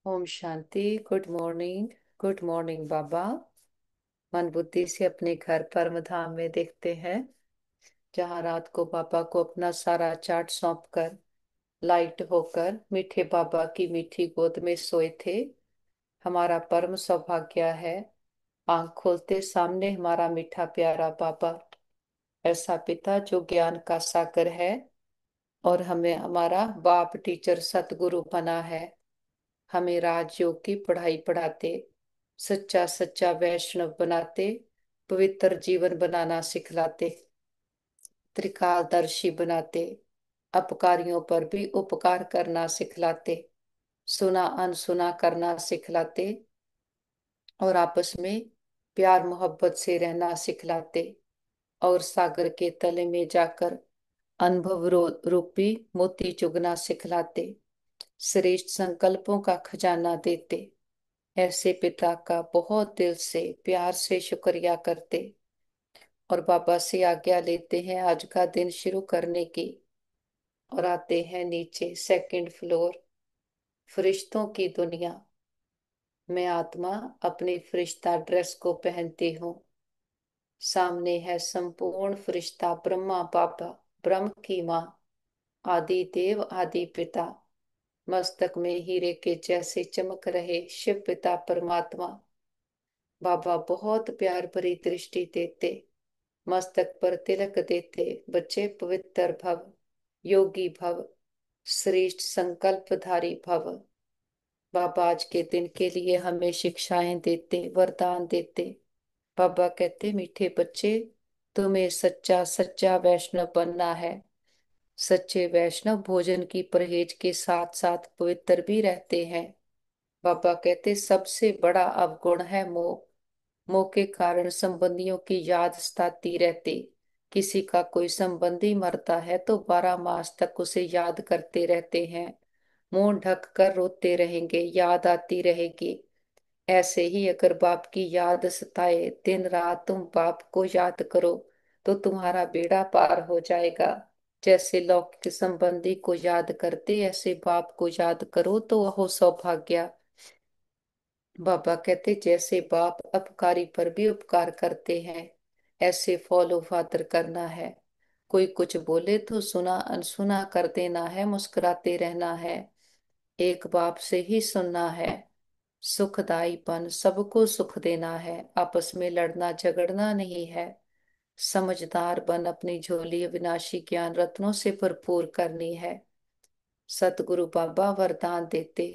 ओम शांति। Good morning. Good morning बाबा। मन बुद्धि से अपने घर परम धाम में देखते हैं, जहाँ रात को बाबा को अपना सारा चार्ट सौंप कर लाइट होकर मीठे बाबा की मीठी गोद में सोए थे। हमारा परम सौभाग्य है, आंख खोलते सामने हमारा मीठा प्यारा बाबा, ऐसा पिता जो ज्ञान का सागर है और हमें हमारा बाप टीचर सतगुरु बना है। हमें राजयोग की पढ़ाई पढ़ाते, सच्चा सच्चा वैष्णव बनाते, पवित्र जीवन बनाना सिखलाते, त्रिकालदर्शी बनाते, अपकारियों पर भी उपकार करना सिखलाते, सुना अनसुना करना सिखलाते और आपस में प्यार मोहब्बत से रहना सिखलाते और सागर के तले में जाकर अनुभव रूपी मोती चुगना सिखलाते, श्रेष्ठ संकल्पों का खजाना देते। ऐसे पिता का बहुत दिल से प्यार से शुक्रिया करते और बाबा से आज्ञा लेते हैं आज का दिन शुरू करने की, और आते हैं नीचे सेकंड फ्लोर, फरिश्तों की दुनिया। मैं आत्मा अपनी फरिश्ता ड्रेस को पहनती हूँ। सामने है संपूर्ण फरिश्ता ब्रह्मा बाबा, ब्रह्म की माँ, आदि देव आदि पिता, मस्तक में हीरे के जैसे चमक रहे शिव पिता परमात्मा। बाबा बहुत प्यार भरी दृष्टि देते, मस्तक पर तिलक देते, बच्चे पवित्र भव, योगी भव, श्रेष्ठ संकल्पधारी भव। बाबा आज के दिन के लिए हमें शिक्षाएं देते, वरदान देते। बाबा कहते, मीठे बच्चे, तुम्हें सच्चा सच्चा वैष्णव बनना है। सच्चे वैष्णव भोजन की परहेज के साथ साथ पवित्र भी रहते हैं। बाबा कहते, सबसे बड़ा अवगुण है मोह। मोह के कारण संबंधियों की याद सताती रहती। किसी का कोई संबंधी मरता है तो 12 मास तक उसे याद करते रहते हैं, मुंह ढक कर रोते रहेंगे, याद आती रहेगी। ऐसे ही अगर बाप की याद सताए, दिन रात तुम बाप को याद करो तो तुम्हारा बेड़ा पार हो जाएगा। जैसे लौकिक संबंधी को याद करते, ऐसे बाप को याद करो तो वह सौभाग्य। बाबा कहते, जैसे बाप अपकारी पर भी उपकार करते हैं, ऐसे फॉलो फादर करना है। कोई कुछ बोले तो सुना अनसुना कर देना है, मुस्कुराते रहना है, एक बाप से ही सुनना है। सुखदाईपन सबको सुख देना है, आपस में लड़ना झगड़ना नहीं है। समझदार बन अपनी झोली अविनाशी ज्ञान रत्नों से भरपूर करनी है। सतगुरु बाबा वरदान देते,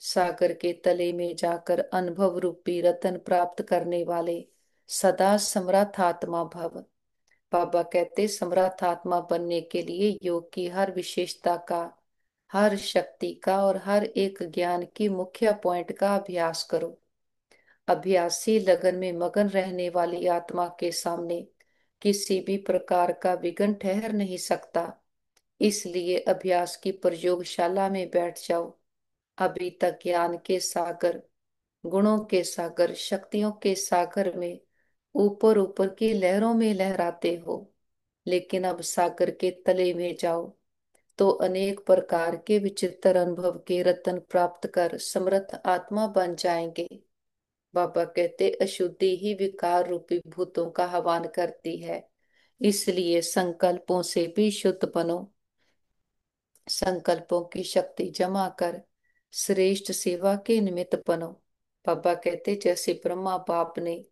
सागर के तले में जाकर अनुभव रूपी रतन प्राप्त करने वाले सदा समर्थात्मा भव। बाबा कहते, समर्थात्मा बनने के लिए योग की हर विशेषता का, हर शक्ति का और हर एक ज्ञान की मुख्य पॉइंट का अभ्यास करो। अभ्यासी लगन में मगन रहने वाली आत्मा के सामने किसी भी प्रकार का विघ्न ठहर नहीं सकता। इसलिए अभ्यास की प्रयोगशाला में बैठ जाओ। अभी तक ज्ञान के सागर, गुणों के सागर, शक्तियों के सागर में ऊपर ऊपर की लहरों में लहराते हो, लेकिन अब सागर के तले में जाओ तो अनेक प्रकार के विचित्र अनुभव के रत्न प्राप्त कर समर्थ आत्मा बन जाएंगे। बाबा कहते, अशुद्धि ही विकार रूपी भूतों का आह्वान करती है, इसलिए संकल्पों से भी शुद्ध बनो। संकल्पों की शक्ति जमा कर श्रेष्ठ सेवा के निमित्त बनो। बाबा कहते, जैसे ब्रह्मा बाप ने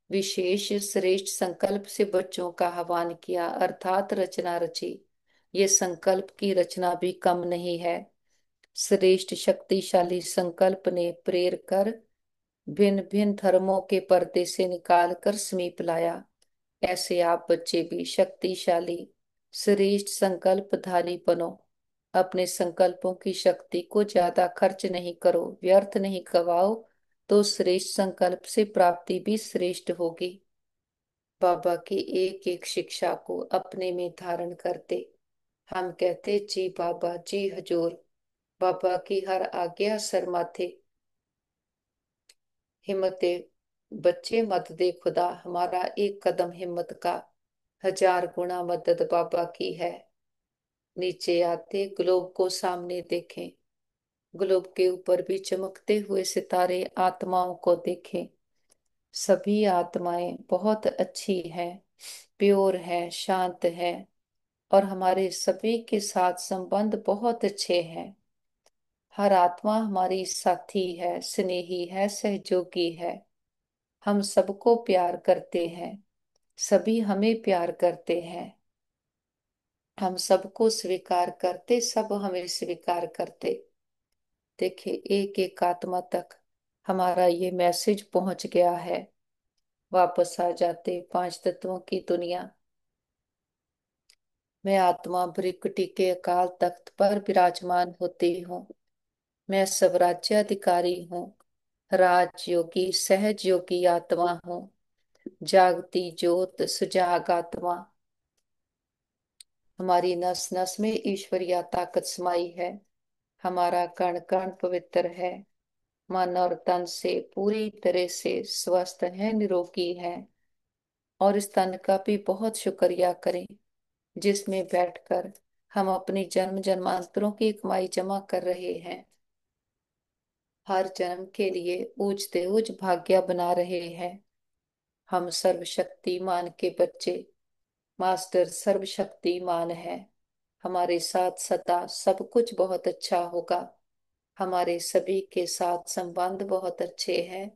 विशेष श्रेष्ठ संकल्प से बच्चों का आह्वान किया, अर्थात रचना रची, ये संकल्प की रचना भी कम नहीं है। श्रेष्ठ शक्तिशाली संकल्प ने प्रेर कर भिन्न भिन्न धर्मों के पर्दे से निकाल कर समीप लाया। ऐसे आप बच्चे भी शक्तिशाली श्रेष्ठ संकल्पधारी बनो। अपने संकल्पों की शक्ति को ज्यादा खर्च नहीं करो, व्यर्थ नहीं गवाओ, तो श्रेष्ठ संकल्प से प्राप्ति भी श्रेष्ठ होगी। बाबा की एक एक शिक्षा को अपने में धारण करते हम कहते, जी बाबा जी हजूर। बाबा की हर आज्ञा सर माथे, हिम्मते बच्चे मत दे खुदा, हमारा एक कदम हिम्मत का 1000 गुना मदद बाबा की है। नीचे आते ग्लोब को सामने देखें, ग्लोब के ऊपर भी चमकते हुए सितारे आत्माओं को देखें। सभी आत्माएं बहुत अच्छी हैं, प्योर हैं, शांत हैं, और हमारे सभी के साथ संबंध बहुत अच्छे हैं। हर आत्मा हमारी साथी है, स्नेही है, सहयोगी है। हम सबको प्यार करते हैं, सभी हमें प्यार करते हैं। हम सबको स्वीकार करते, सब हमें स्वीकार करते। देखिए, एक एक आत्मा तक हमारा ये मैसेज पहुंच गया है। वापस आ जाते पांच तत्वों की दुनिया। मैं आत्मा भृकुटी के अकाल तख्त पर विराजमान होती हूँ। मैं स्वराज्याधिकारी हूँ, राजयोगी सहज योगी आत्मा हूँ, जागती ज्योत सुजाग आत्मा। हमारी नस नस में ईश्वरीय ताकत समाई है। हमारा कण कण पवित्र है। मन और तन से पूरी तरह से स्वस्थ है, निरोगी है। और इस तन का भी बहुत शुक्रिया करें, जिसमें बैठकर हम अपनी जन्म जन्मांतरों की कमाई जमा कर रहे हैं। हर जन्म के लिए ऊंचते ऊंच भाग्य बना रहे हैं। हम सर्वशक्तिमान के बच्चे, मास्टर सर्वशक्तिमान है। हमारे साथ सदा सब कुछ बहुत अच्छा होगा। हमारे सभी के साथ संबंध बहुत अच्छे हैं।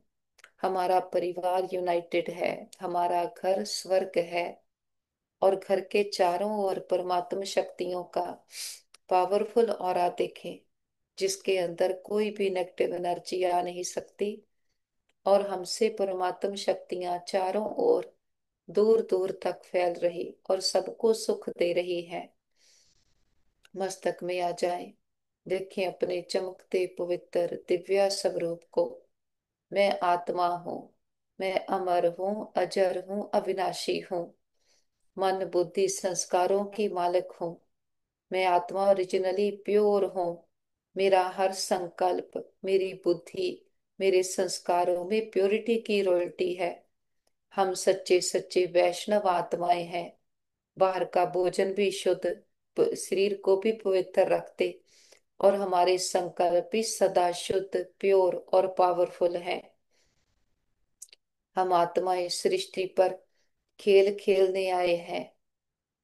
हमारा परिवार यूनाइटेड है। हमारा घर स्वर्ग है। और घर के चारों ओर परमात्मा शक्तियों का पावरफुल ऑरा देखें, जिसके अंदर कोई भी नेगेटिव एनर्जी आ नहीं सकती। और हमसे परमात्म शक्तियां चारों ओर दूर दूर तक फैल रही और सबको सुख दे रही है। मस्तक में आ जाए। देखें अपने चमकते पवित्र दिव्य स्वरूप को। मैं आत्मा हूँ। मैं अमर हूँ, अजर हूँ, अविनाशी हूँ। मन बुद्धि संस्कारों की मालिक हूँ। मैं आत्मा ओरिजिनली प्योर हूँ। मेरा हर संकल्प, मेरी बुद्धि, मेरे संस्कारों में प्योरिटी की रॉयल्टी है। हम सच्चे सच्चे वैष्णव आत्माएं हैं। बाहर का भोजन भी शुद्ध, शरीर को भी पवित्र रखते, और हमारे संकल्प भी सदा शुद्ध, प्योर और पावरफुल हैं। हम आत्माएं सृष्टि पर खेल खेलने आए हैं।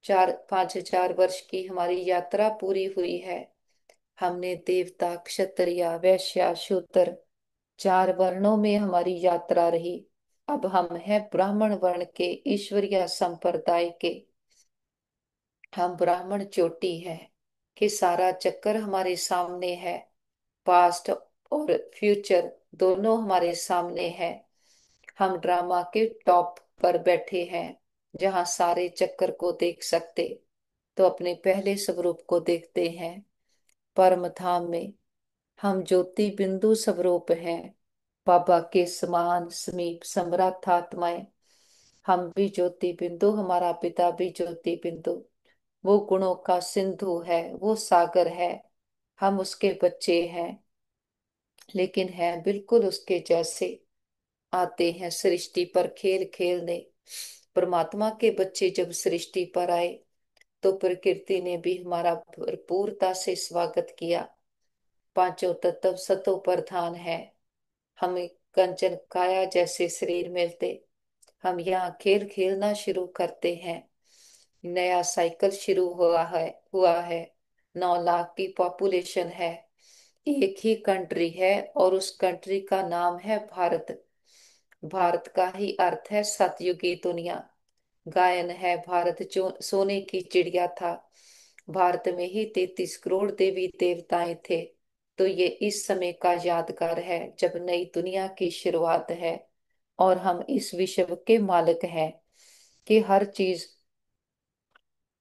4-5 हजार वर्ष की हमारी यात्रा पूरी हुई है। हमने देवता, क्षत्रिय, वैश्य, शूद्र, 4 वर्णों में हमारी यात्रा रही। अब हम हैं ब्राह्मण वर्ण के, ईश्वरीय संप्रदाय के। हम ब्राह्मण चोटी हैं कि सारा चक्कर हमारे सामने है। पास्ट और फ्यूचर दोनों हमारे सामने है। हम ड्रामा के टॉप पर बैठे हैं, जहां सारे चक्कर को देख सकते। तो अपने पहले स्वरूप को देखते हैं। परम धाम में हम ज्योति बिंदु स्वरूप हैं, बाबा के समान समीप समर्थ आत्माएं। हम भी ज्योति बिंदु, हमारा पिता भी ज्योति बिंदु। वो गुणों का सिंधु है, वो सागर है। हम उसके बच्चे हैं, लेकिन हैं बिल्कुल उसके जैसे। आते हैं सृष्टि पर खेल खेलने। परमात्मा के बच्चे जब सृष्टि पर आए, तो प्रकृति ने भी हमारा भरपूरता से स्वागत किया। पांचों तत्व सतो प्रधान है। हमें कंचन काया जैसे शरीर मिलते, हम यहाँ खेल खेलना शुरू करते हैं। नया साइकिल शुरू हुआ है। 9 लाख की पॉपुलेशन है। एक ही कंट्री है, और उस कंट्री का नाम है भारत। भारत का ही अर्थ है सतयुगी दुनिया। गायन है भारत जो सोने की चिड़िया था। भारत में ही 33 करोड़ देवी देवताएं थे। तो ये इस समय का यादगार है, जब नई दुनिया की शुरुआत है। और हम इस विश्व के मालिक हैं कि हर चीज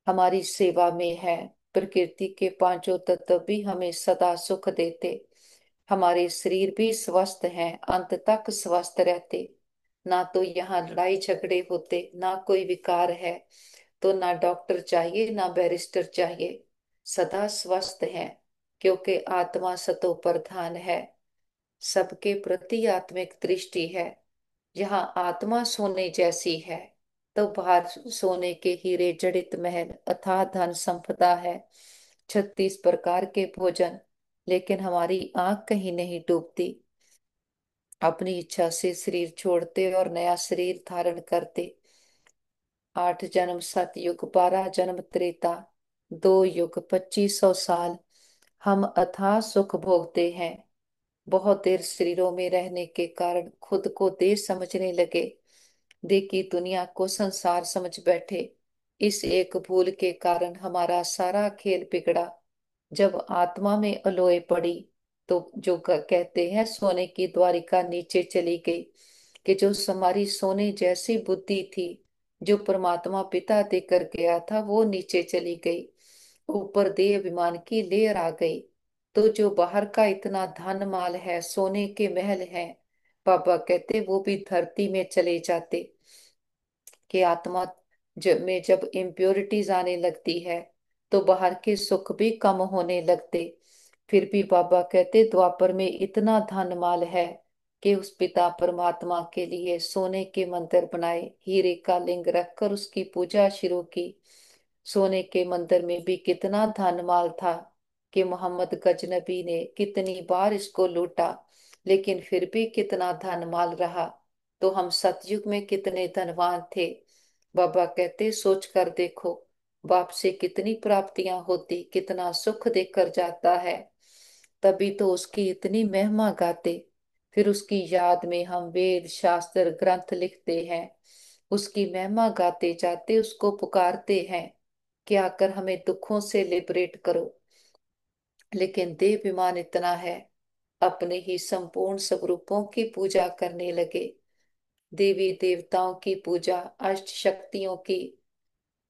हमारी सेवा में है। प्रकृति के पांचों तत्व भी हमें सदा सुख देते। हमारे शरीर भी स्वस्थ हैं, अंत तक स्वस्थ रहते। ना तो यहाँ लड़ाई झगड़े होते, ना कोई विकार है। तो ना डॉक्टर चाहिए, ना बैरिस्टर चाहिए। सदा स्वस्थ हैं, क्योंकि आत्मा सतो प्रधान है। सबके प्रति आत्मिक दृष्टि है। यहाँ आत्मा सोने जैसी है, तो बाहर सोने के हीरे जड़ित महल, अथाह धन संपदा है। 36 प्रकार के भोजन, लेकिन हमारी आंख कहीं नहीं डूबती। अपनी इच्छा से शरीर छोड़ते और नया शरीर धारण करते। 8 जन्म सतयुग, 12 जन्म त्रेता, 2 युग, 2500 साल हम अथाह सुख भोगते हैं। बहुत देर शरीरों में रहने के कारण खुद को देह समझने लगे। देह की दुनिया को संसार समझ बैठे। इस एक भूल के कारण हमारा सारा खेल बिगड़ा। जब आत्मा में अलोए पड़ी तो जो कहते हैं सोने की द्वारिका नीचे चली गई, कि जो हमारी सोने जैसी बुद्धि थी, जो परमात्मा पिता देकर गया था, वो नीचे चली गई। ऊपर देह अभिमान की लेर आ गई। तो जो बाहर का इतना धन माल है, सोने के महल हैं, बाबा कहते वो भी धरती में चले जाते। कि आत्मा में जब इम्प्योरिटीज आने लगती है तो बाहर के सुख भी कम होने लगते। फिर भी बाबा कहते द्वापर में इतना धन माल है कि उस पिता परमात्मा के लिए सोने के मंदिर बनाए, हीरे का लिंग रखकर उसकी पूजा शुरू की। सोने के मंदिर में भी कितना धन माल था कि मोहम्मद गजनबी ने कितनी बार इसको लूटा, लेकिन फिर भी कितना धन माल रहा। तो हम सतयुग में कितने धनवान थे। बाबा कहते सोच कर देखो, बाप से कितनी प्राप्तियां होती, कितना सुख देकर जाता है। तभी तो उसकी इतनी महिमा गाते। फिर उसकी याद में हम वेद शास्त्र ग्रंथ लिखते हैं। उसकी महिमा गाते जाते उसको पुकारते हैं कि आकर हमें दुखों से लिबरेट करो। लेकिन देवाभिमान इतना है, अपने ही संपूर्ण स्वरूपों की पूजा करने लगे। देवी देवताओं की पूजा, अष्ट शक्तियों की,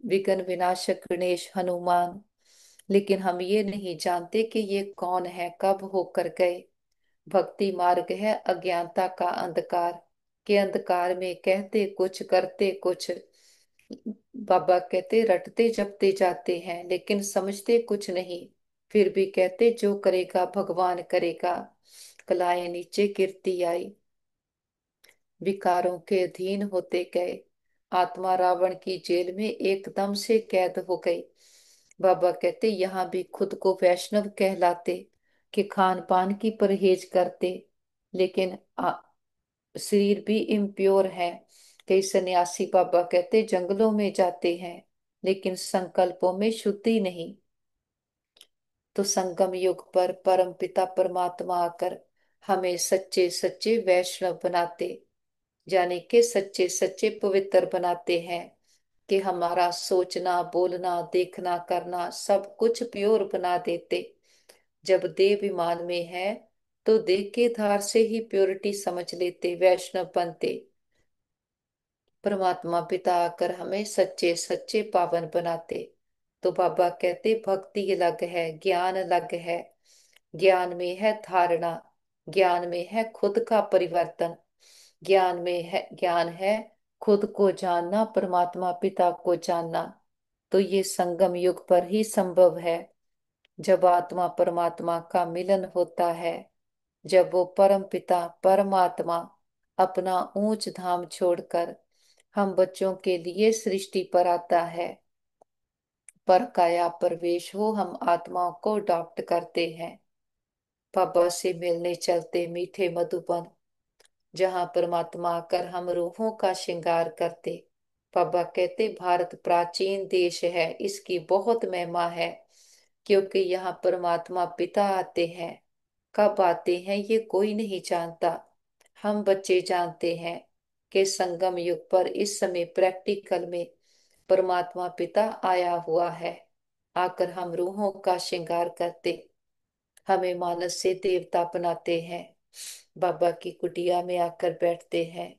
विघ्न विनाशक गणेश, हनुमान। लेकिन हम ये नहीं जानते कि ये कौन है, कब होकर गए। भक्ति मार्ग है अज्ञानता का अंधकार, के अंधकार में कहते कुछ करते कुछ। बाबा कहते रटते जपते जाते हैं लेकिन समझते कुछ नहीं। फिर भी कहते जो करेगा भगवान करेगा। कलाएं नीचे गिरती आई, विकारों के अधीन होते गए। आत्मा रावण की जेल में एकदम से कैद हो गई। बाबा कहते यहाँ भी खुद को वैष्णव कहलाते, कि खान पान की परहेज करते, लेकिन शरीर भी इम्प्योर है। कई सन्यासी बाबा कहते जंगलों में जाते हैं लेकिन संकल्पों में शुद्धि नहीं। तो संगम युग पर परम पिता परमात्मा आकर हमें सच्चे सच्चे वैष्णव बनाते, यानी कि सच्चे सच्चे पवित्र बनाते हैं। कि हमारा सोचना बोलना देखना करना सब कुछ प्योर बना देते। जब देह विमान में है तो देह के धार से ही प्योरिटी समझ लेते, वैष्णव बनते। परमात्मा पिता आकर हमें सच्चे सच्चे पावन बनाते। तो बाबा कहते भक्ति अलग है, ज्ञान अलग है। ज्ञान में है धारणा, ज्ञान में है खुद का परिवर्तन, ज्ञान है खुद को जानना, परमात्मा पिता को जानना। तो ये संगम युग पर ही संभव है, जब आत्मा परमात्मा का मिलन होता है। जब वो परम पिता परमात्मा अपना ऊंच धाम छोड़कर हम बच्चों के लिए सृष्टि पर आता है। पर काया प्रवेश हो, हम आत्माओं को अडॉप्ट करते हैं। बाबा से मिलने चलते मीठे मधुबन, जहाँ परमात्मा आकर हम रूहों का श्रृंगार करते। बाबा कहते भारत प्राचीन देश है, इसकी बहुत महिमा है, क्योंकि यहाँ परमात्मा पिता आते हैं। कब आते हैं ये कोई नहीं जानता, हम बच्चे जानते हैं। कि संगम युग पर इस समय प्रैक्टिकल में परमात्मा पिता आया हुआ है। आकर हम रूहों का श्रृंगार करते, हमें मानस से देवता बनाते हैं। बाबा की कुटिया में आकर बैठते हैं।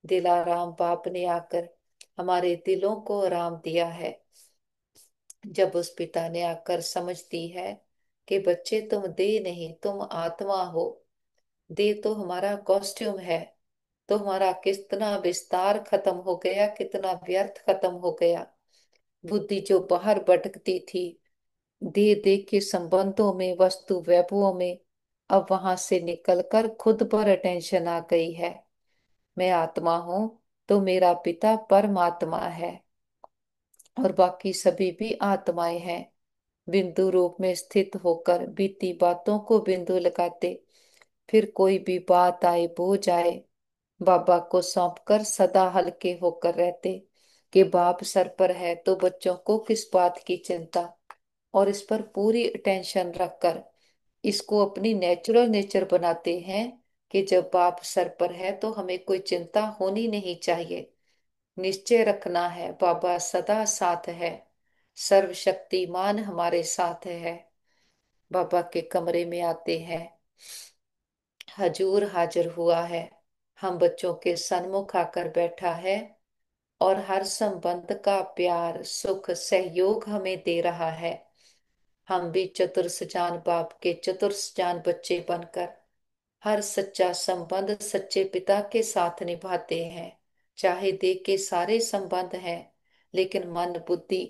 दिलाराम बाप ने आकर हमारे दिलों को आराम दिया है। जब उस पिता ने आकर समझ दी है कि बच्चे तुम देह नहीं तुम आत्मा हो, देह तो हमारा कॉस्ट्यूम है, तो हमारा कितना विस्तार खत्म हो गया, कितना व्यर्थ खत्म हो गया। बुद्धि जो बाहर भटकती थी देह देह के संबंधों में, वस्तु वैभवों में, अब वहां से निकलकर खुद पर अटेंशन आ गई है। मैं आत्मा हूं तो मेरा पिता परमात्मा है और बाकी सभी भी आत्माएं हैं। बिंदु रूप में स्थित होकर बीती बातों को बिंदु लगाते। फिर कोई भी बात आए बो जाए, बाबा को सौंपकर सदा हल्के होकर रहते कि बाप सर पर है तो बच्चों को किस बात की चिंता। और इस पर पूरी अटेंशन रखकर इसको अपनी नेचुरल नेचर बनाते हैं कि जब बाप सर पर है तो हमें कोई चिंता होनी नहीं चाहिए। निश्चय रखना है बाबा सदा साथ है, सर्वशक्तिमान हमारे साथ है। बाबा के कमरे में आते हैं, हजूर हाजिर हुआ है, हम बच्चों के सन्मुख आकर बैठा है और हर संबंध का प्यार सुख सहयोग हमें दे रहा है। हम भी चतुर्सजान बाप के चतुर्सजान बच्चे बनकर हर सच्चा संबंध सच्चे पिता के साथ निभाते हैं। चाहे देह के सारे संबंध हैं, लेकिन मन बुद्धि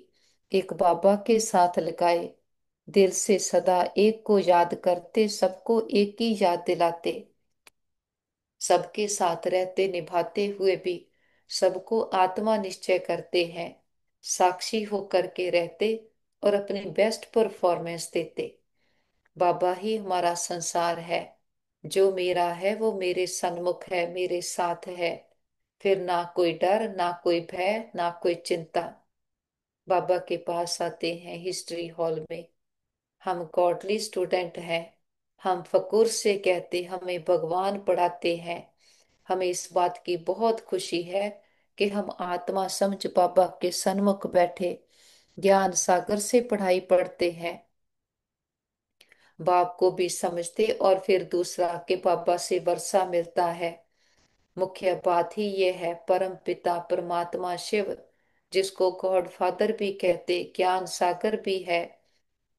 एक बाबा के साथ लगाए, दिल से सदा एक को याद करते, सबको एक ही याद दिलाते, सबके साथ रहते निभाते हुए भी सबको आत्मा निश्चय करते हैं, साक्षी होकर के रहते और अपनी बेस्ट परफॉर्मेंस देते। बाबा ही हमारा संसार है, जो मेरा है वो मेरे सन्मुख है, मेरे साथ है। फिर ना कोई डर, ना कोई भय, ना कोई चिंता। बाबा के पास आते हैं हिस्ट्री हॉल में, हम गॉडली स्टूडेंट हैं। हम फकुर से कहते हमें भगवान पढ़ाते हैं। हमें इस बात की बहुत खुशी है कि हम आत्मा समझ बाबा के सन्मुख बैठे ज्ञान सागर से पढ़ाई पढ़ते हैं, बाप को भी समझते और फिर दूसरा के बाबा से वर्षा मिलता है। मुख्य बात ही ये है, परम पिता परमात्मा शिव, जिसको गॉड फादर भी कहते, ज्ञान सागर भी है।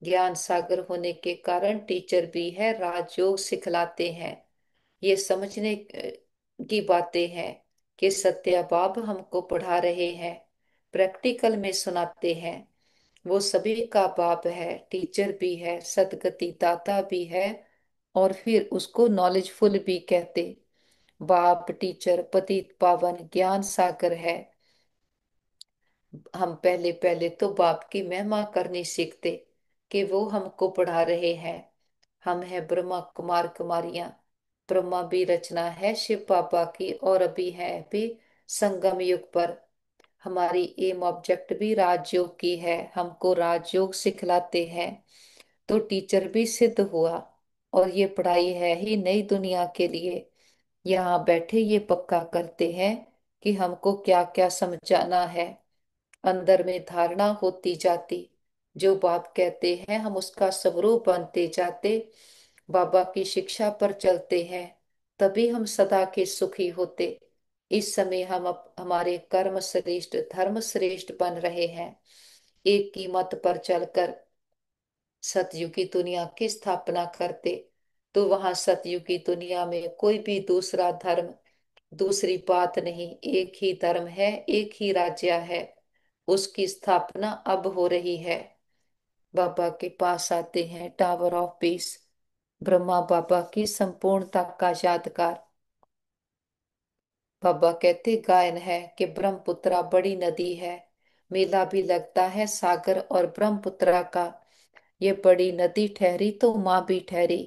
ज्ञान सागर होने के कारण टीचर भी है, राजयोग सिखलाते हैं। ये समझने की बातें हैं कि सत्या बाब हमको पढ़ा रहे हैं, प्रैक्टिकल में सुनाते हैं। वो सभी का बाप है, टीचर भी है, सदगति दाता भी है, और फिर उसको नॉलेजफुल भी कहते। बाप टीचर पतित पावन ज्ञान सागर है। हम पहले पहले तो बाप की महिमा करनी सीखते कि वो हमको पढ़ा रहे हैं। हम है ब्रह्मा कुमार कुमारियां। ब्रह्मा भी रचना है शिव बाबा की, और अभी है भी संगम युग पर। हमारी एम ऑब्जेक्ट भी राजयोग की है, हमको राजयोग सिखलाते हैं। तो टीचर भी सिद्ध हुआ, और ये पढ़ाई है ही नई दुनिया के लिए। यहाँ बैठे ये पक्का करते हैं कि हमको क्या क्या समझाना है। अंदर में धारणा होती जाती, जो बाप कहते हैं हम उसका स्वरूप बनते जाते, बाबा की शिक्षा पर चलते हैं, तभी हम सदा के सुखी होते। इस समय हम हमारे कर्म श्रेष्ठ धर्म श्रेष्ठ बन रहे हैं, एक की मत पर चलकर सतयुग की दुनिया की स्थापना करते। तो वहां सतयुग की दुनिया में कोई भी दूसरा धर्म दूसरी बात नहीं, एक ही धर्म है, एक ही राज्य है। उसकी स्थापना अब हो रही है। बाबा के पास आते हैं, टावर ऑफ पीस, ब्रह्मा बाबा की संपूर्णता का यादगार। बाबा कहते गायन है कि ब्रह्मपुत्रा बड़ी नदी है, मेला भी लगता है सागर और ब्रह्मपुत्रा का। ये बड़ी नदी ठहरी तो माँ भी ठहरी,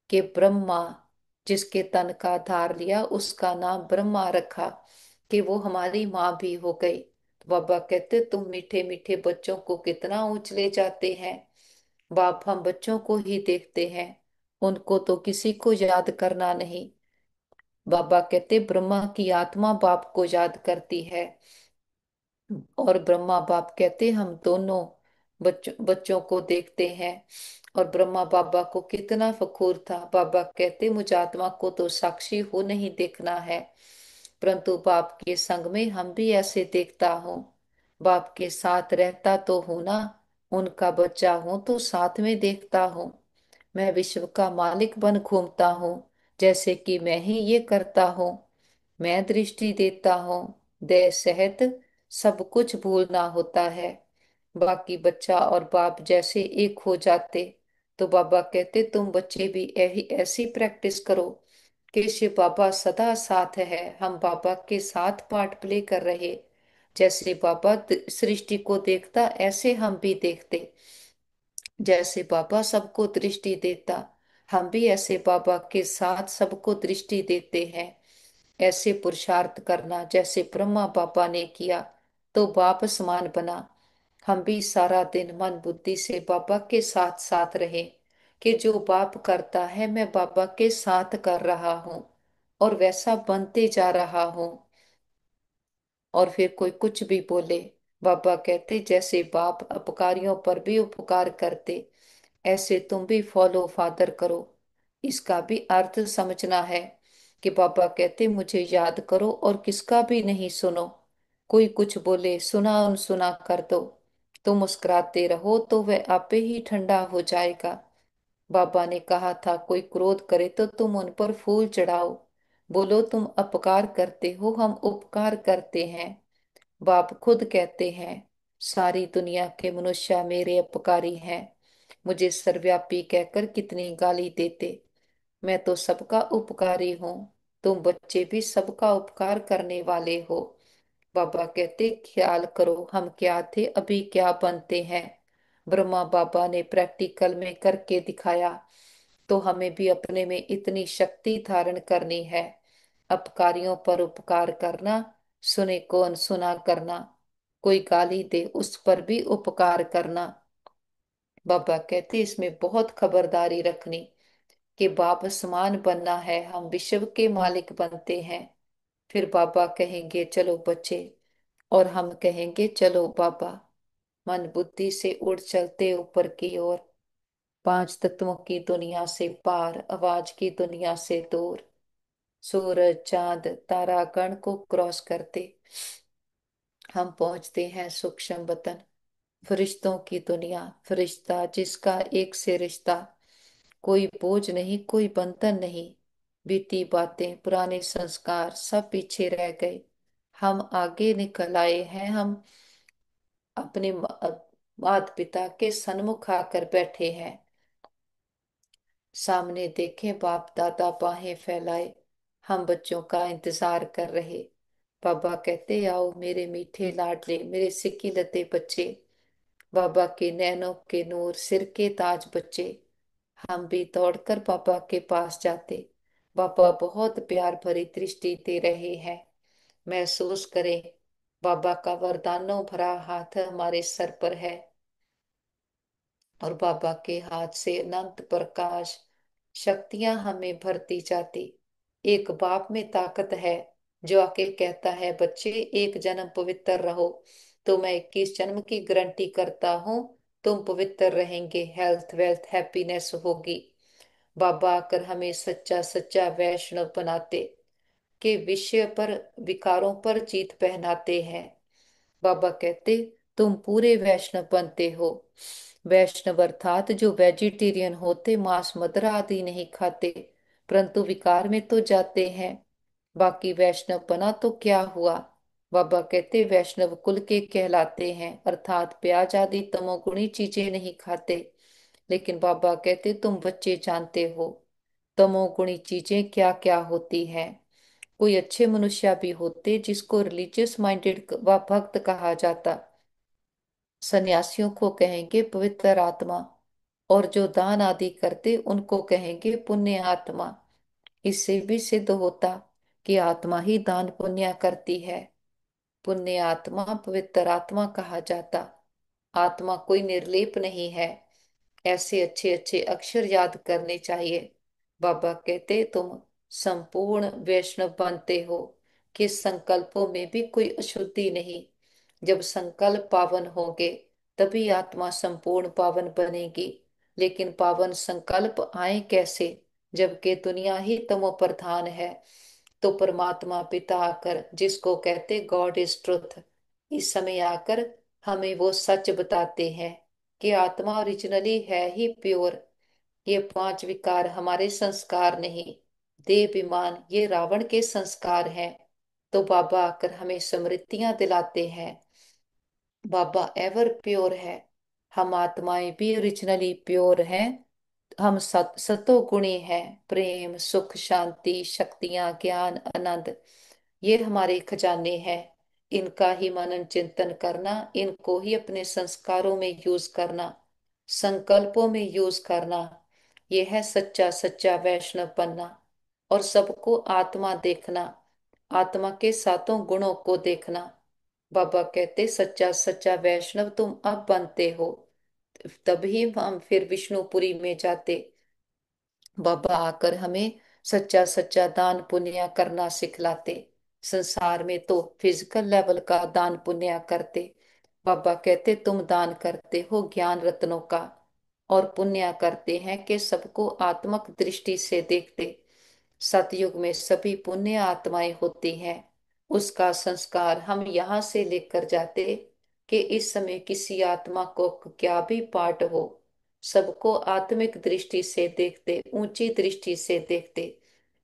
कि ब्रह्मा जिसके तन का धार लिया उसका नाम ब्रह्मा रखा, कि वो हमारी माँ भी हो गई। तो बाबा कहते तुम मीठे मीठे बच्चों को कितना ऊंच ले जाते हैं। बाप हम बच्चों को ही देखते हैं, उनको तो किसी को याद करना नहीं। बाबा कहते ब्रह्मा की आत्मा बाप को याद करती है, और ब्रह्मा बाप कहते हम दोनों बच्चों को देखते हैं। और ब्रह्मा बाबा को कितना फखूर था, बाबा कहते मुझ आत्मा को तो साक्षी हो नहीं देखना है, परंतु बाप के संग में हम भी ऐसे देखता हूँ। बाप के साथ रहता तो हूं ना, उनका बच्चा हूं तो साथ में देखता हूँ। मैं विश्व का मालिक बन घूमता हूँ, जैसे कि मैं ही ये करता हूँ। मैं दृष्टि देता हूँ, दया सहित सब कुछ भूलना होता है। बाकी बच्चा और बाप जैसे एक हो जाते। तो बाबा कहते तुम बच्चे भी ऐसी प्रैक्टिस करो कि शिव बाबा सदा साथ है, हम बाबा के साथ पार्ट प्ले कर रहे। जैसे बाबा सृष्टि को देखता, ऐसे हम भी देखते। जैसे बाबा सबको दृष्टि देता, हम भी ऐसे बाबा के साथ सबको दृष्टि देते हैं। ऐसे पुरुषार्थ करना जैसे ब्रह्मा बाबा ने किया तो बाप समान बना। हम भी सारा दिन मन बुद्धि से बाबा के साथ साथ रहे, कि जो बाप करता है मैं बाबा के साथ कर रहा हूँ और वैसा बनते जा रहा हूँ। और फिर कोई कुछ भी बोले, बाबा कहते जैसे बाप अपकारियों पर भी उपकार करते, ऐसे तुम भी फॉलो फादर करो। इसका भी अर्थ समझना है कि बाबा कहते मुझे याद करो और किसका भी नहीं सुनो। कोई कुछ बोले सुना अनसुना कर दो, तुम मुस्कुराते रहो तो वह आपे ही ठंडा हो जाएगा। बाबा ने कहा था कोई क्रोध करे तो तुम उन पर फूल चढ़ाओ, बोलो तुम अपकार करते हो हम उपकार करते हैं। बाप खुद कहते हैं सारी दुनिया के मनुष्य मेरे अपकारी हैं। मुझे सर्वव्यापी कहकर कितनी गाली देते, मैं तो सबका उपकारी हूँ। तुम बच्चे भी सबका उपकार करने वाले हो। बाबा कहते ख्याल करो हम क्या थे अभी क्या बनते हैं। ब्रह्मा बाबा ने प्रैक्टिकल में करके दिखाया, तो हमें भी अपने में इतनी शक्ति धारण करनी है। अपकारियों पर उपकार करना, सुने को अनसुना करना, कोई गाली दे उस पर भी उपकार करना। बाबा कहते इसमें बहुत खबरदारी रखनी कि बाप समान बनना है, हम विश्व के मालिक बनते हैं। फिर बाबा कहेंगे चलो बच्चे, और हम कहेंगे चलो बाबा। मन बुद्धि से उड़ चलते ऊपर की ओर, पांच तत्वों की दुनिया से पार, आवाज की दुनिया से दूर, सूरज चांद तारागण को क्रॉस करते हम पहुंचते हैं सूक्ष्म वतन, फरिश्तों की दुनिया। फरिश्ता जिसका एक से रिश्ता, कोई बोझ नहीं कोई बंधन नहीं। बीती बातें पुराने संस्कार सब पीछे रह गए, हम आगे निकल आए हैं। हम अपने माता पिता के सन्मुख आकर बैठे हैं। सामने देखे बाप दादा बाहें फैलाए, हम बच्चों का इंतजार कर रहे। बाबा कहते आओ मेरे मीठे लाडले मेरे सिकीलते बच्चे, बाबा के नैनों के नूर सिर के ताज बच्चे। हम भी दौड़कर बाबा के पास जाते। बाबा बहुत प्यार भरी दृष्टि दे रहे हैं, महसूस करें बाबा का वरदानों भरा हाथ हमारे सर पर है। और बाबा के हाथ से अनंत प्रकाश शक्तियां हमें भरती जाती। एक बाप में ताकत है जो आके कहता है बच्चे एक जन्म पवित्र रहो, तो मैं 21 जन्म की गारंटी करता हूँ तुम पवित्र रहेंगे, हेल्थ वेल्थ हैप्पीनेस होगी। बाबा आकर हमें सच्चा सच्चा वैष्णव बनाते, के विषय पर विकारों पर जीत पहनाते हैं। बाबा कहते तुम पूरे वैष्णव बनते हो। वैष्णव अर्थात जो वेजिटेरियन होते, मांस मदिरा आदि नहीं खाते, परंतु विकार में तो जाते हैं। बाकी वैष्णव बना तो क्या हुआ। बाबा कहते वैष्णव कुल के कहलाते हैं, अर्थात प्याज आदि तमोगुणी चीजें नहीं खाते। लेकिन बाबा कहते तुम बच्चे जानते हो तमोगुणी चीजें क्या क्या होती हैं। कोई अच्छे मनुष्य भी होते जिसको रिलीजियस माइंडेड व भक्त कहा जाता, सन्यासियों को कहेंगे पवित्र आत्मा, और जो दान आदि करते उनको कहेंगे पुण्य आत्मा। इससे भी सिद्ध होता कि आत्मा ही दान पुण्य करती है। पुण्य आत्मा पवित्र आत्मा कहा जाता। आत्मा कोई निर्लेप नहीं है। ऐसे अच्छे अच्छे अक्षर याद करने चाहिए। बाबा कहते तुम संपूर्ण वैष्णव बनते हो कि संकल्पों में भी कोई अशुद्धि नहीं। जब संकल्प पावन होंगे तभी आत्मा संपूर्ण पावन बनेगी। लेकिन पावन संकल्प आए कैसे, जबकि दुनिया ही तमो प्रधान है। तो परमात्मा पिता आकर, जिसको कहते गॉड इज ट्रुथ, इस समय आकर हमें वो सच बताते हैं कि आत्मा ओरिजिनली है ही प्योर। ये पांच विकार हमारे संस्कार नहीं, देह विमान ये रावण के संस्कार हैं। तो बाबा आकर हमें स्मृतियां दिलाते हैं बाबा एवर प्योर है। हम आत्माएं भी ओरिजिनली प्योर हैं। हम सतो गुणी हैं, प्रेम सुख शांति शक्तियां ज्ञान आनंद ये हमारे खजाने हैं। इनका ही मनन चिंतन करना, इनको ही अपने संस्कारों में यूज करना। संकल्पों में यूज करना, यह है सच्चा सच्चा वैष्णव बनना। और सबको आत्मा देखना, आत्मा के सातों गुणों को देखना। बाबा कहते सच्चा सच्चा वैष्णव तुम अब बनते हो, तभी हम फिर विष्णुपुरी में जाते। बाबा आकर हमें सच्चा सच्चा दान पुण्य करना सिखलाते। संसार में तो फिजिकल लेवल का दान पुण्य करते। बाबा कहते तुम दान करते हो ज्ञान रत्नों का, और पुण्य करते हैं कि सबको आत्मक दृष्टि से देखते। सतयुग में सभी पुण्य आत्माएं होती हैं। उसका संस्कार हम यहाँ से लेकर जाते कि इस समय किसी आत्मा को क्या भी पाठ हो, सबको आत्मिक दृष्टि से देखते, ऊंची दृष्टि से देखते,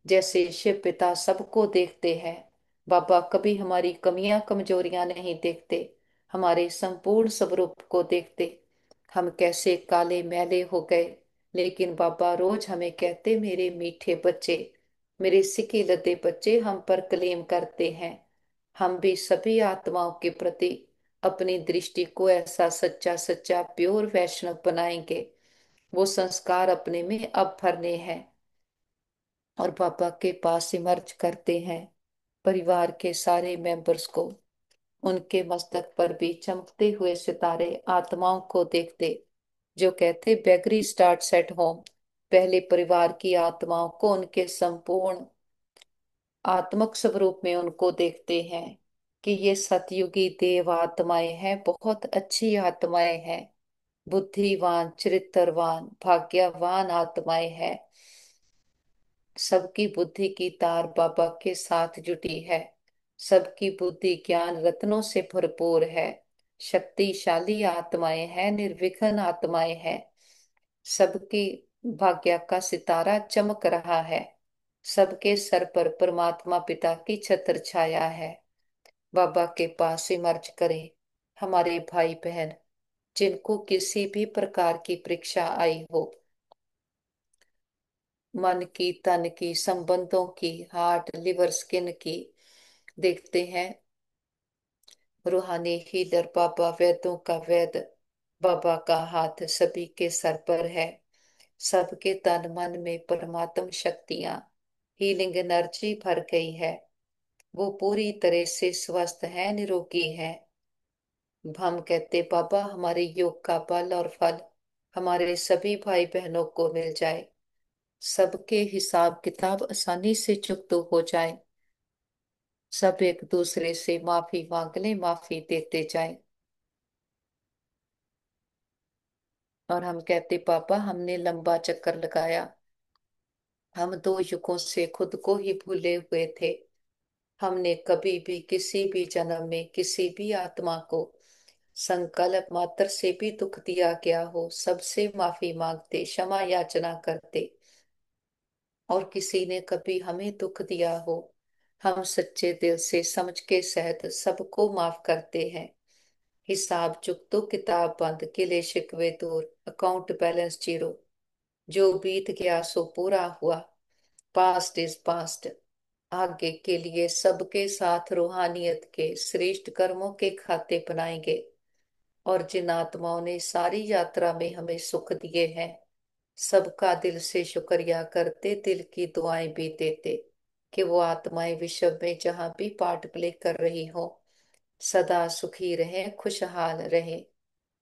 जैसे शिव पिता सबको देखते हैं। बाबा कभी हमारी कमियां कमजोरियां नहीं देखते, हमारे संपूर्ण स्वरूप को देखते। हम कैसे काले मैले हो गए, लेकिन बाबा रोज हमें कहते मेरे मीठे बच्चे, मेरे सिके लदे बच्चे हम पर क्लेम करते हैं। हम भी सभी आत्माओं के प्रति अपनी दृष्टि को ऐसा सच्चा सच्चा प्योर वैष्णव बनाएंगे। वो संस्कार अपने में अब भरने हैं, और पापा के पास इमर्ज करते हैं परिवार के सारे मेंबर्स को। उनके मस्तक पर भी चमकते हुए सितारे आत्माओं को देखते, जो कहते बेकरी स्टार्ट्स एट होम। पहले परिवार की आत्माओं को उनके संपूर्ण आत्मक स्वरूप में उनको देखते हैं कि ये सतयुगी देव आत्माएं हैं, बहुत अच्छी आत्माएं हैं, बुद्धिवान चरित्रवान भाग्यवान आत्माएं हैं। सबकी बुद्धि की तार बाबा के साथ जुटी है, सबकी बुद्धि ज्ञान रत्नों से भरपूर है। शक्तिशाली आत्माएं हैं, निर्विघ्न आत्माएं हैं। सबकी भाग्य का सितारा चमक रहा है, सबके सर पर परमात्मा पिता की छत्र छाया है। बाबा के पास इमर्ज करें हमारे भाई बहन, जिनको किसी भी प्रकार की परीक्षा आई हो, मन की तन की संबंधों की हार्ट लिवर स्किन की। देखते हैं रूहानी हीलर बाबा वैद्यों का वैद, बाबा का हाथ सभी के सर पर है। सबके तन मन में परमात्म शक्तियां हीलिंग एनर्जी भर गई है। वो पूरी तरह से स्वस्थ है, निरोगी है। हम कहते बाबा हमारे योग का बल और फल हमारे सभी भाई बहनों को मिल जाए, सबके हिसाब किताब आसानी से चुकता हो जाए, सब एक दूसरे से माफी मांग ले, माफी देते जाए। और हम कहते पापा हमने लंबा चक्कर लगाया, हम 2 युगों से खुद को ही भूले हुए थे। हमने कभी भी किसी भी जन्म में किसी भी आत्मा को संकल्प मात्र से भी दुख दिया गया हो, सबसे माफी मांगते, क्षमा याचना करते। और किसी ने कभी हमें दुख दिया हो, हम सच्चे दिल से समझ के सहित सबको माफ करते हैं। हिसाब चुकतो किताब बंद, गिले शिकवे दूर, अकाउंट बैलेंस जीरो। जो बीत गया सो पूरा हुआ, पास्ट इज पास्ट। आगे के लिए सबके साथ रूहानियत के श्रेष्ठ कर्मों के खाते बनाएंगे। और जिन आत्माओं ने सारी यात्रा में हमें सुख दिए हैं, सबका दिल से शुक्रिया करते, दिल की दुआएं भी देते कि वो आत्माएं विश्व में जहां भी पार्ट प्ले कर रही हो, सदा सुखी रहें, खुशहाल रहें।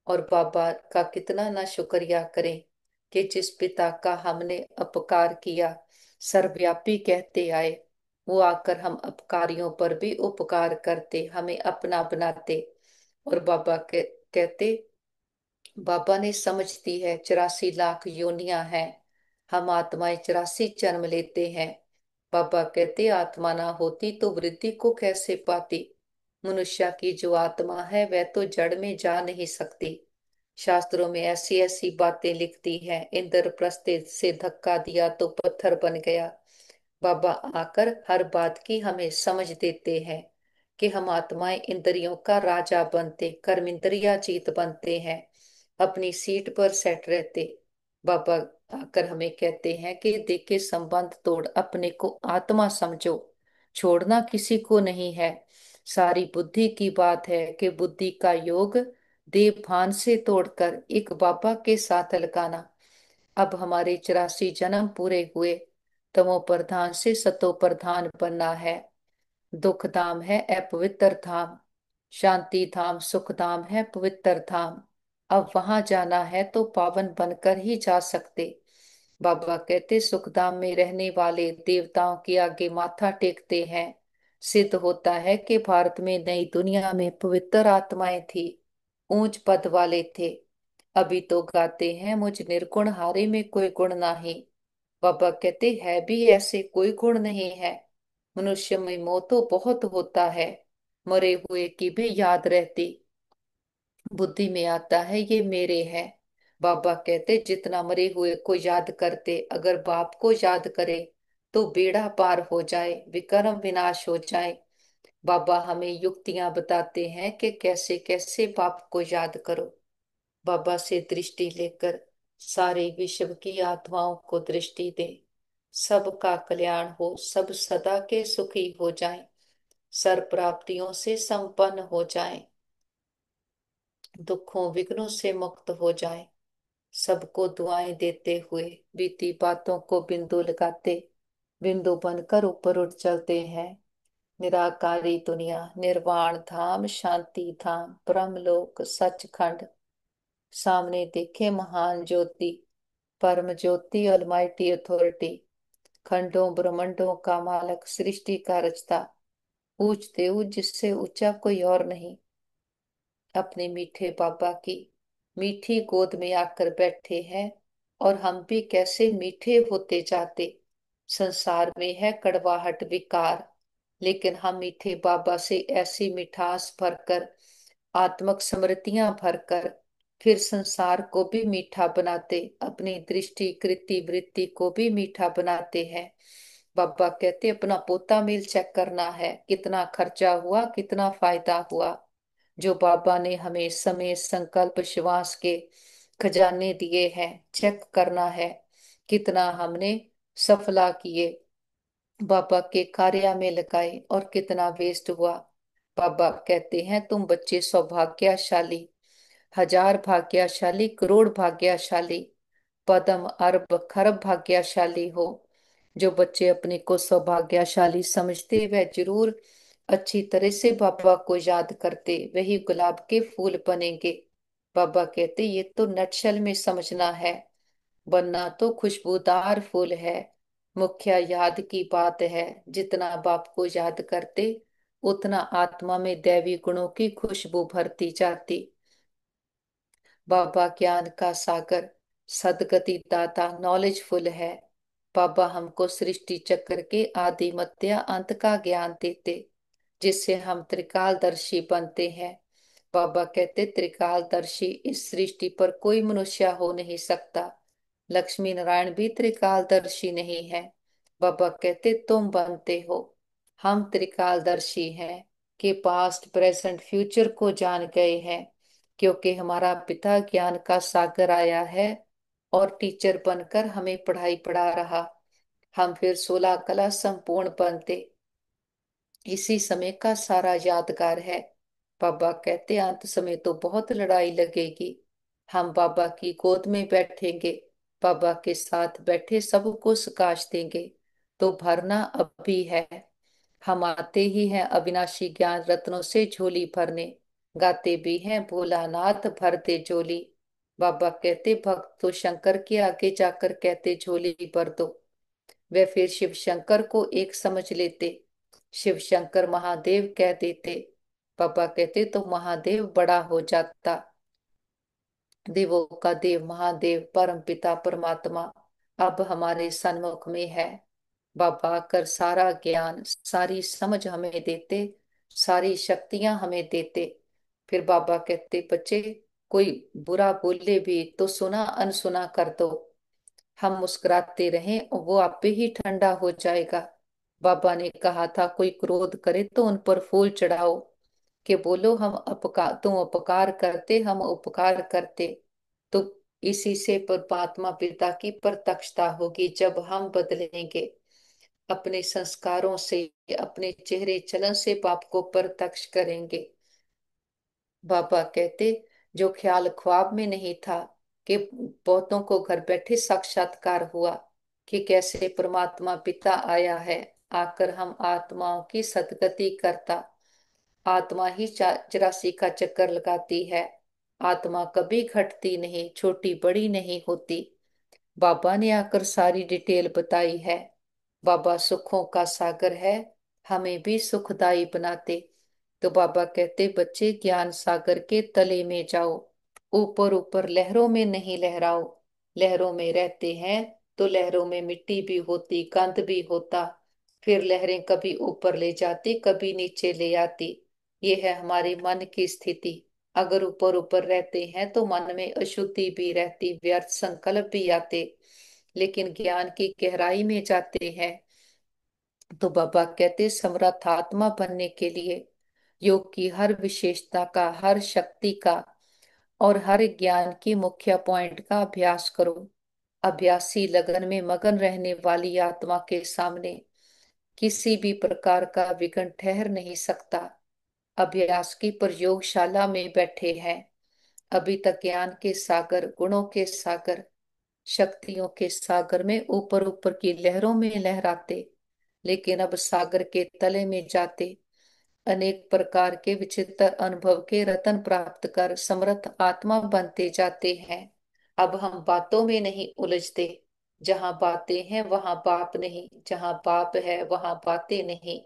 और बाबा का कितना ना शुक्रिया करें कि जिस पिता का हमने अपकार किया, सर्वव्यापी कहते आए, वो आकर हम अपकारियों पर भी उपकार करते, हमें अपना बनाते। और बाबा कहते बाबा ने समझ दी है 84 लाख योनियां हैं, हम आत्माएं 84 जन्म लेते हैं। बाबा कहते आत्मा ना होती तो वृद्धि को कैसे पाती। मनुष्य की जो आत्मा है वह तो जड़ में जा नहीं सकती। शास्त्रों में ऐसी ऐसी बातें लिखती हैं, इंद्रप्रस्थ से धक्का दिया तो पत्थर बन गया। बाबा आकर हर बात की हमें समझ देते हैं कि हम आत्माएं इंद्रियों का राजा बनते, कर्म इंद्रिया जीत बनते हैं, अपनी सीट पर सेट रहते। बाबा आकर हमें कहते हैं कि देखे संबंध तोड़, अपने को आत्मा समझो, छोड़ना किसी को नहीं है। सारी बुद्धि की बात है कि बुद्धि का योग देव भान से तोड़कर एक बाबा के साथ अलगाना। अब हमारे 84 जन्म पूरे हुए, तमो प्रधान से सतो प्रधान बनना है। दुख धाम है अपवित्र धाम, शांति धाम सुख धाम है पवित्र धाम। अब वहां जाना है तो पावन बनकर ही जा सकते। बाबा कहते सुखधाम में रहने वाले देवताओं के आगे माथा टेकते हैं। सिद्ध होता है कि भारत में नई दुनिया में पवित्र आत्माएं थी, ऊंच पद वाले थे। अभी तो गाते हैं मुझ निर्गुण हारे में कोई गुण नहीं। बाबा कहते है भी ऐसे कोई गुण नहीं है। मनुष्य में मोह तो बहुत होता है, मरे हुए की भी याद रहती, बुद्धि में आता है ये मेरे है। बाबा कहते जितना मरे हुए को याद करते अगर बाप को याद करे तो बेड़ा पार हो जाए, विक्रम विनाश हो जाए। बाबा हमें युक्तियां बताते हैं कि कैसे कैसे बाप को याद करो। बाबा से दृष्टि लेकर सारे विश्व की आत्माओं को दृष्टि दे। सबका कल्याण हो, सब सदा के सुखी हो जाएं, सर्व प्राप्तियों से संपन्न हो जाएं, दुखों विघ्नों से मुक्त हो जाएं। सबको दुआएं देते हुए बीती बातों को बिंदु लगाते, बिंदु बनकर ऊपर उठ चलते हैं। निराकारी दुनिया, निर्वाण धाम, शांति धाम, ब्रह्मलोक, सचखंड, सामने देखे महान ज्योति, परम ज्योति, ऑलमाइटी अथॉरिटी, खंडों ब्रह्मांडों का मालक, सृष्टि का रचता, ऊंचते ऊंच जिससे ऊंचा कोई और नहीं। अपने मीठे बाबा की मीठी गोद में आकर बैठे हैं, और हम भी कैसे मीठे होते जाते। संसार में है कड़वाहट विकार, लेकिन हम मीठे बाबा से ऐसी मिठास भरकर, आत्मक स्मृतियां भरकर, फिर संसार को भी मीठा बनाते, अपनी दृष्टि कृति वृत्ति को भी मीठा बनाते हैं। बाबा कहते अपना पोता मिल चेक करना है, कितना खर्चा हुआ कितना फायदा हुआ। जो बाबा ने हमें समय संकल्प श्वास के खजाने दिए हैं, चेक करना है कितना हमने सफला किए, बाबा के कार्य में लगाए, और कितना वेस्ट हुआ। बाबा कहते हैं तुम बच्चे सौभाग्यशाली, हजार भाग्यशाली, करोड़ भाग्यशाली, पदम अरब खरब भाग्यशाली हो। जो बच्चे अपने को सौभाग्यशाली समझते वह जरूर अच्छी तरह से बाबा को याद करते, वही गुलाब के फूल बनेंगे। बाबा कहते ये तो नटशल में समझना है, बनना तो खुशबूदार फूल है। मुख्य याद की बात है, जितना बाप को याद करते उतना आत्मा में दैवी गुणों की खुशबू भरती जाती। बाबा ज्ञान का सागर, सदगति दाता, नॉलेजफुल है। बाबा हमको सृष्टि चक्र के आदि मध्य अंत का ज्ञान देते, जिससे हम त्रिकालदर्शी बनते हैं। बाबा कहते त्रिकालदर्शी इस सृष्टि पर कोई मनुष्य हो नहीं सकता। लक्ष्मी नारायण भी त्रिकालदर्शी नहीं है। बाबा कहते तुम बनते हो। हम त्रिकालदर्शी हैं कि पास्ट प्रेजेंट फ्यूचर को जान गए हैं, क्योंकि हमारा पिता ज्ञान का सागर आया है और टीचर बनकर हमें पढ़ाई पढ़ा रहा। हम फिर 16 कला संपूर्ण बनते, इसी समय का सारा यादगार है। बाबा कहते अंत समय तो बहुत लड़ाई लगेगी। हम बाबा की गोद में बैठेंगे, बाबा के साथ बैठे सबको सकाश देंगे। तो भरना अभी है। हम आते ही हैं अविनाशी ज्ञान रत्नों से झोली भरने, गाते भी हैं भोलानाथ भर दे झोली। बाबा कहते भक्त तो शंकर के आगे जाकर कहते झोली भर दो, वे फिर शिव शंकर को एक समझ लेते, शिव शंकर महादेव कह देते। पापा कहते तो महादेव बड़ा हो जाता। देवों का देव महादेव परम पिता परमात्मा अब हमारे सन्मुख में है। बाबा आकर सारा ज्ञान सारी समझ हमें देते, सारी शक्तियां हमें देते। फिर बाबा कहते बच्चे कोई बुरा बोले भी तो सुना अनसुना कर दो, हम मुस्कुराते रहें और वो आपे ही ठंडा हो जाएगा। बाबा ने कहा था कोई क्रोध करे तो उन पर फूल चढ़ाओ, कि बोलो हम अपकार, तुम उपकार करते हम उपकार करते। तो इसी से परमात्मा पिता की प्रत्यक्षता होगी जब हम बदलेंगे अपने संस्कारों से, अपने चेहरे चलन से बाप को प्रत्यक्ष करेंगे। बाबा कहते जो ख्याल ख्वाब में नहीं था कि बहुतों को घर बैठे साक्षात्कार हुआ कि कैसे परमात्मा पिता आया है, आकर हम आत्माओं की सदगति करता। आत्मा ही 84 का चक्कर लगाती है। आत्मा कभी घटती नहीं, छोटी बड़ी नहीं होती। बाबा ने आकर सारी डिटेल बताई है। बाबा सुखों का सागर है, हमें भी सुखदाई बनाते। तो बाबा कहते, बच्चे ज्ञान सागर के तले में जाओ, ऊपर ऊपर लहरों में नहीं लहराओ। लहरों में रहते हैं तो लहरों में मिट्टी भी होती, गंद भी होता। फिर लहरें कभी ऊपर ले जाती, कभी नीचे ले आती। ये है हमारे मन की स्थिति। अगर ऊपर ऊपर रहते हैं तो मन में अशुद्धि भी रहती, व्यर्थ संकल्प भी आते। लेकिन ज्ञान की गहराई में जाते हैं तो बाबा कहते, समर्थ आत्मा बनने के लिए योग की हर विशेषता का, हर शक्ति का और हर ज्ञान की मुख्य पॉइंट का अभ्यास करो। अभ्यासी लगन में मगन रहने वाली आत्मा के सामने किसी भी प्रकार का विघ्न ठहर नहीं सकता। अभ्यास की प्रयोगशाला में बैठे हैं। अभी तक ज्ञान के सागर, गुणों के सागर, शक्तियों के सागर में ऊपर ऊपर की लहरों में लहराते। लेकिन अब सागर के तले में जाते अनेक प्रकार के विचित्र अनुभव के रत्न प्राप्त कर समर्थ आत्मा बनते जाते हैं। अब हम बातों में नहीं उलझते। जहां बातें हैं वहां बाप नहीं, जहां बाप है वहां बातें नहीं।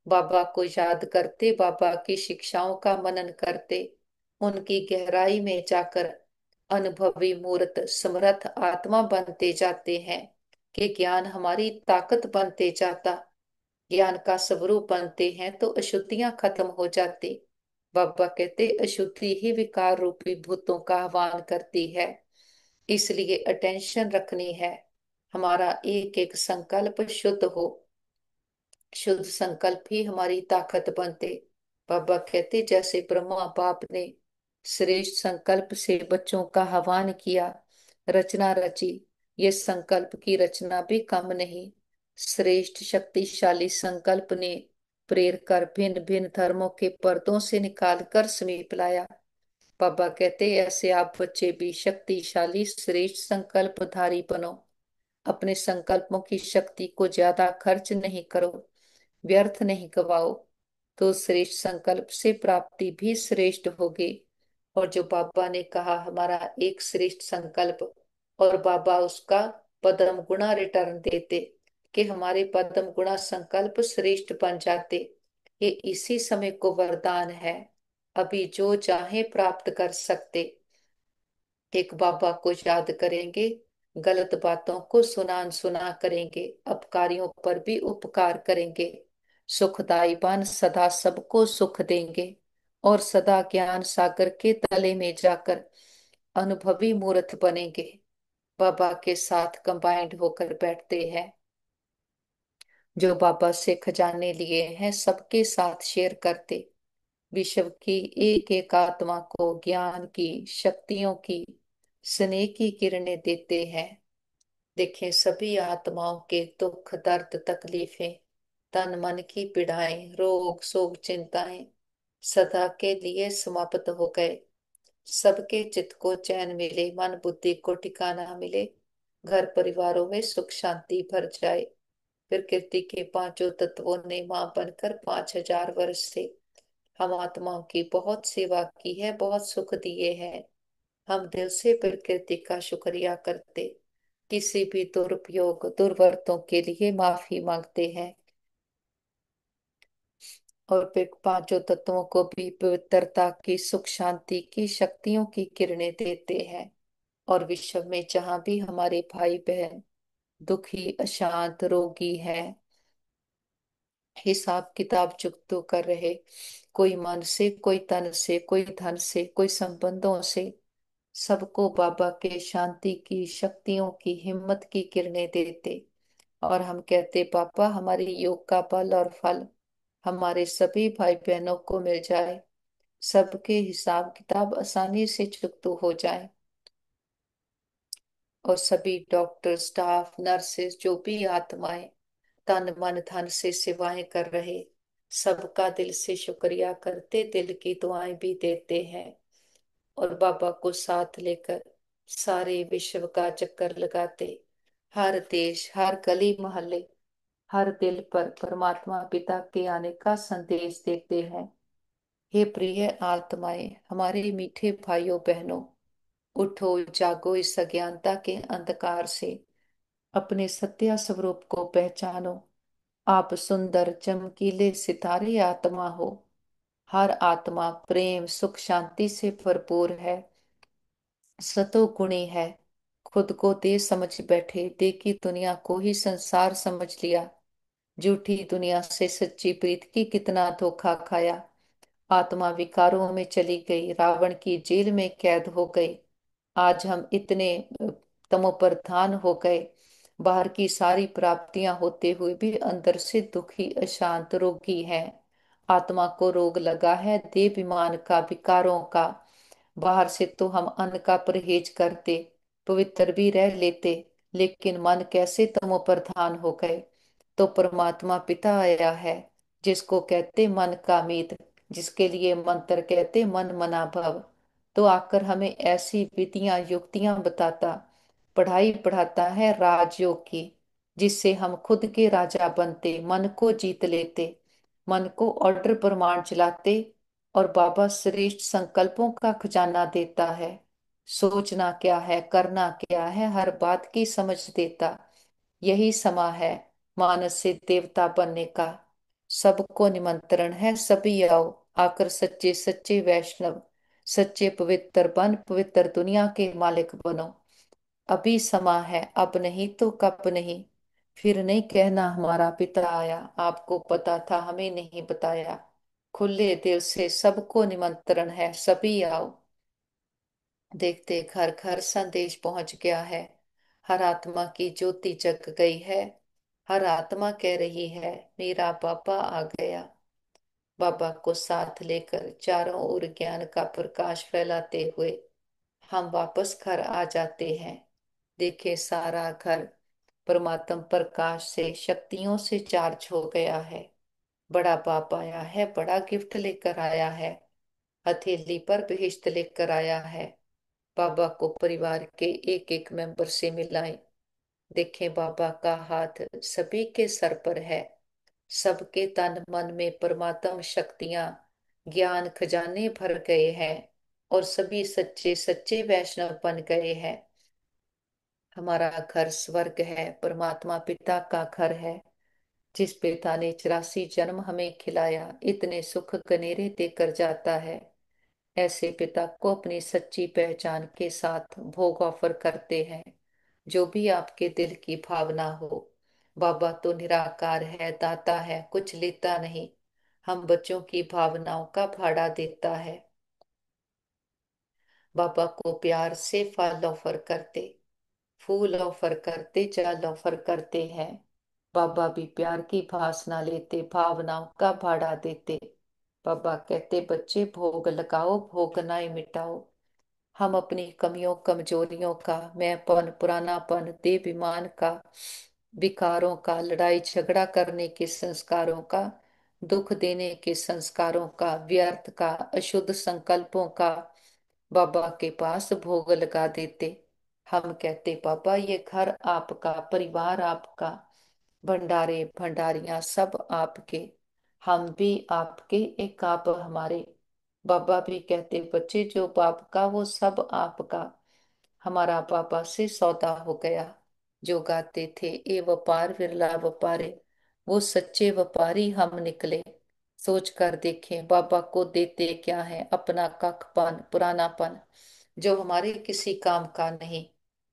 बाबा को याद करते, बाबा की शिक्षाओं का मनन करते, उनकी गहराई में जाकर अनुभवी मूर्त समर्थ आत्मा बनते जाते हैं कि ज्ञान हमारी ताकत बनते जाता। ज्ञान का स्वरूप बनते हैं तो अशुद्धियां खत्म हो जाती। बाबा कहते, अशुद्धि ही विकार रूपी भूतों का आह्वान करती है। इसलिए अटेंशन रखनी है। हमारा एक एक संकल्प शुद्ध हो। शुद्ध संकल्प ही हमारी ताकत बनते। बाबा कहते, जैसे ब्रह्मा बाप ने श्रेष्ठ संकल्प से बच्चों का आह्वान किया, रचना रची, ये संकल्प की रचना भी कम नहीं। श्रेष्ठ शक्तिशाली संकल्प ने प्रेर कर भिन्न भिन्न धर्मों के पर्दों से निकाल कर समीप लाया। बाबा कहते, ऐसे आप बच्चे भी शक्तिशाली श्रेष्ठ संकल्पधारी बनो। अपने संकल्पों की शक्ति को ज्यादा खर्च नहीं करो, व्यर्थ नहीं गवाओ, तो श्रेष्ठ संकल्प से प्राप्ति भी श्रेष्ठ होगी। और जो बाबा ने कहा हमारा एक श्रेष्ठ संकल्प, और बाबा उसका पदम गुणा रिटर्न देते कि हमारे पदम गुणा संकल्प श्रेष्ठ बन जाते। ये इसी समय को वरदान है। अभी जो चाहे प्राप्त कर सकते। एक बाबा को याद करेंगे, गलत बातों को सुना अनसुना करेंगे, अपकारियों पर भी उपकार करेंगे, सुखदाई बन सदा सबको सुख देंगे और सदा ज्ञान सागर के तले में जाकर अनुभवी मूर्त बनेंगे। बाबा के साथ कंबाइंड होकर बैठते हैं। जो बाबा से खजाने लिए हैं सबके साथ शेयर करते। विश्व की एक एक आत्मा को ज्ञान की, शक्तियों की, स्नेह की किरणें देते हैं। देखें सभी आत्माओं के दुख दर्द तकलीफें, तन मन की पीड़ाएं, रोग शोक चिंताएं सदा के लिए समाप्त हो गए। सबके चित्त को चैन मिले, मन बुद्धि को ठिकाना मिले, घर परिवारों में सुख शांति भर जाए। प्रकृति के पांचों तत्वों ने मां बनकर 5000 वर्ष से हम आत्माओं की बहुत सेवा की है, बहुत सुख दिए हैं। हम दिल से प्रकृति का शुक्रिया करते, किसी भी दुरुपयोग दुर्वर्तों के लिए माफी मांगते हैं और फिर पांचों तत्वों को भी पवित्रता की, सुख शांति की, शक्तियों की किरणें देते हैं। और विश्व में जहां भी हमारे भाई बहन दुखी, अशांत, रोगी हैं, हिसाब किताब चुकतो कर रहे, कोई मन से, कोई तन से, कोई धन से, कोई संबंधों से, सबको बाबा के शांति की, शक्तियों की, हिम्मत की किरणें देते। और हम कहते, पापा हमारी योग का बल और फल हमारे सभी भाई बहनों को मिल जाए, सबके हिसाब किताब आसानी से चुकतो हो जाए। और सभी डॉक्टर, स्टाफ, नर्सेस, जो भी आत्माएं तन मन धन से सेवाएं कर रहे, सबका दिल से शुक्रिया करते, दिल की दुआएं भी देते हैं। और बाबा को साथ लेकर सारे विश्व का चक्कर लगाते, हर देश, हर गली मोहल्ले, हर दिल पर परमात्मा पिता के आने का संदेश देते हैं। हे प्रिय आत्माएं, हमारे मीठे भाइयों बहनों, उठो जागो, इस अज्ञानता के अंधकार से अपने सत्य स्वरूप को पहचानो। आप सुंदर चमकीले सितारे आत्मा हो। हर आत्मा प्रेम सुख शांति से भरपूर है, सतो गुणी है। खुद को दे समझ बैठे, देखी दुनिया को ही संसार समझ लिया। झूठी दुनिया से सच्ची प्रीत की कितना धोखा खाया। आत्मा विकारों में चली गई, रावण की जेल में कैद हो गई। आज हम इतने तमोप्रधान हो गए, बाहर की सारी प्राप्तियां होते हुए भी अंदर से दुखी अशांत रोगी हैं। आत्मा को रोग लगा है देहाभिमान का, विकारों का। बाहर से तो हम अन्न का परहेज करते, पवित्र भी रह लेते, लेकिन मन कैसे तमोप्रधान हो गए। तो परमात्मा पिता आया है, जिसको कहते मन का मीत, जिसके लिए मंत्र कहते मन मना भव। तो आकर हमें ऐसी विधियां युक्तियां बताता, पढ़ाई पढ़ाता है राजयोग की, जिससे हम खुद के राजा बनते, मन को जीत लेते, मन को ऑर्डर प्रमाण चलाते। और बाबा श्रेष्ठ संकल्पों का खजाना देता है। सोचना क्या है, करना क्या है, हर बात की समझ देता। यही समा है मानस से देवता बनने का। सबको निमंत्रण है, सभी आओ, आकर सच्चे सच्चे वैष्णव, सच्चे पवित्र बन, पवित्र दुनिया के मालिक बनो। अभी समा है, अब नहीं तो कब नहीं। फिर नहीं कहना हमारा पिता आया, आपको पता था हमें नहीं बताया। खुले दिल से सबको निमंत्रण है, सभी आओ। देखते घर घर संदेश पहुंच गया है। हर आत्मा की ज्योति जग गई है। हर आत्मा कह रही है मेरा बाबा आ गया। बाबा को साथ लेकर चारों ओर ज्ञान का प्रकाश फैलाते हुए हम वापस घर आ जाते हैं। देखे सारा घर परमात्म प्रकाश से, शक्तियों से चार्ज हो गया है। बड़ा बाप आया है, बड़ा गिफ्ट लेकर आया है। हथेली पर बहिश्त लेकर आया है। बाबा को परिवार के एक एक मेंबर से मिलाएं। देखें बाबा का हाथ सभी के सर पर है। सबके तन मन में परमात्म शक्तियां, ज्ञान खजाने भर गए हैं, और सभी सच्चे सच्चे वैष्णव बन गए हैं। हमारा घर स्वर्ग है, परमात्मा पिता का घर है। जिस पिता ने 84 जन्म हमें खिलाया, इतने सुख गनेरे देकर जाता है, ऐसे पिता को अपनी सच्ची पहचान के साथ भोग ऑफर करते हैं। जो भी आपके दिल की भावना हो। बाबा तो निराकार है, दाता है, कुछ लेता नहीं। हम बच्चों की भावनाओं का भाड़ा देता है। बाबा को प्यार से फल ऑफर करते, फूल ऑफर करते, जल ऑफर करते हैं। बाबा भी प्यार की भासना लेते, भावनाओं का भाड़ा देते। बाबा कहते बच्चे भोग लगाओ, भोग नाई मिटाओ। हम अपनी कमियों कमजोरियों का, मैंपन पुरानापन देहाभिमान का, विकारों का, लड़ाई झगड़ा करने के संस्कारों का, दुख देने के संस्कारों का, व्यर्थ का, अशुद्ध संकल्पों का बाबा के पास भोग लगा देते। हम कहते बाबा ये घर आपका, परिवार आपका, भंडारे भंडारियां सब आपके, हम भी आपके, एक आप हमारे। बाबा भी कहते बच्चे जो बाप का वो सब आपका। हमारा बाबा से सौदा हो गया। जो गाते थे ए व्यापार विरला व्यापारे, वो सच्चे व्यापारी हम निकले। सोच कर देखें बाबा को देते क्या है, अपना कखपन पुरानापन जो हमारे किसी काम का नहीं।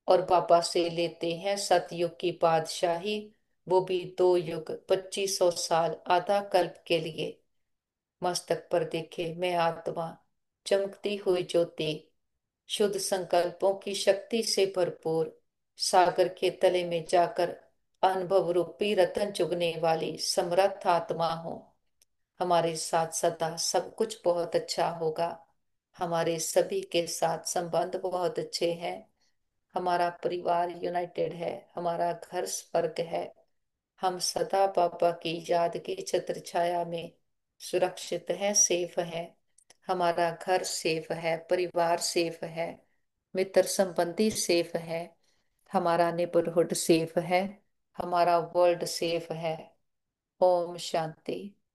और बाबा से लेते हैं सतयुग की बादशाही, वो भी 2 युग 2500 साल, आधा कल्प के लिए। मस्तक पर देखे मैं आत्मा, चमकती हुई ज्योति, शुद्ध संकल्पों की शक्ति से भरपूर, सागर के तले में जाकर अनुभव रूपी रतन चुगने वाली समर्थ आत्मा हो। हमारे साथ सदा सब कुछ बहुत अच्छा होगा। हमारे सभी के साथ संबंध बहुत अच्छे हैं। हमारा परिवार यूनाइटेड है, हमारा घर स्वर्ग है। हम सदा बाबा की याद की छत्र छाया में सुरक्षित हैं, सेफ हैं। हमारा घर सेफ है, परिवार सेफ है, मित्र संबंधी सेफ है, हमारा नेबरहुड सेफ है, हमारा वर्ल्ड सेफ है। ओम शांति।